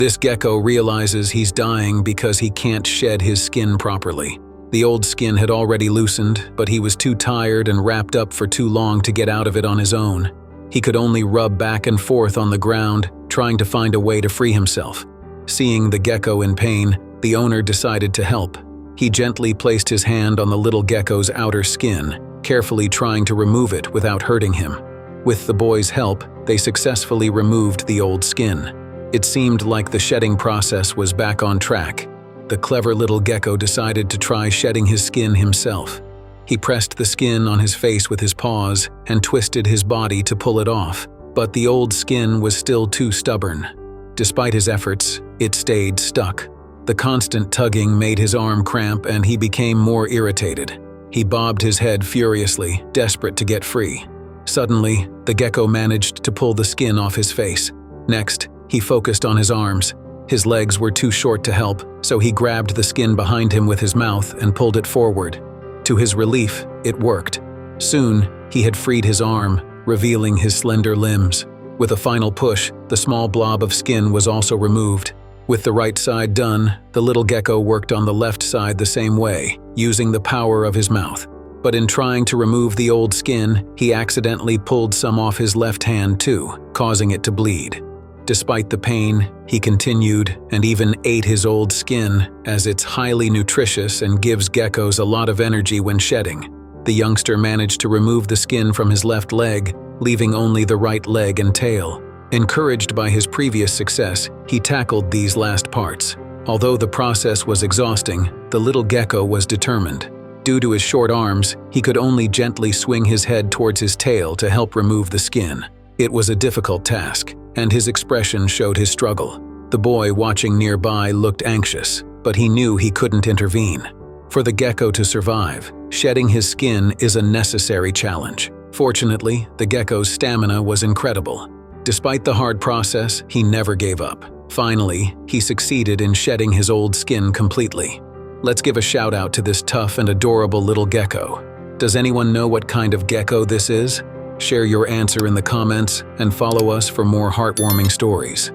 This gecko realizes he's dying because he can't shed his skin properly. The old skin had already loosened, but he was too tired and wrapped up for too long to get out of it on his own. He could only rub back and forth on the ground, trying to find a way to free himself. Seeing the gecko in pain, the owner decided to help. He gently placed his hand on the little gecko's outer skin, carefully trying to remove it without hurting him. With the boy's help, they successfully removed the old skin. It seemed like the shedding process was back on track. The clever little gecko decided to try shedding his skin himself. He pressed the skin on his face with his paws and twisted his body to pull it off, but the old skin was still too stubborn. Despite his efforts, it stayed stuck. The constant tugging made his arm cramp and he became more irritated. He bobbed his head furiously, desperate to get free. Suddenly, the gecko managed to pull the skin off his face. Next, he focused on his arms. His legs were too short to help, so he grabbed the skin behind him with his mouth and pulled it forward. To his relief, it worked. Soon, he had freed his arm, revealing his slender limbs. With a final push, the small blob of skin was also removed. With the right side done, the little gecko worked on the left side the same way, using the power of his mouth. But in trying to remove the old skin, he accidentally pulled some off his left hand too, causing it to bleed. Despite the pain, he continued and even ate his old skin, as it's highly nutritious and gives geckos a lot of energy when shedding. The youngster managed to remove the skin from his left leg, leaving only the right leg and tail. Encouraged by his previous success, he tackled these last parts. Although the process was exhausting, the little gecko was determined. Due to his short arms, he could only gently swing his head towards his tail to help remove the skin. It was a difficult task, and his expression showed his struggle. The boy watching nearby looked anxious, but he knew he couldn't intervene. For the gecko to survive, shedding his skin is a necessary challenge. Fortunately, the gecko's stamina was incredible. Despite the hard process, he never gave up. Finally, he succeeded in shedding his old skin completely. Let's give a shout out to this tough and adorable little gecko. Does anyone know what kind of gecko this is? Share your answer in the comments and follow us for more heartwarming stories.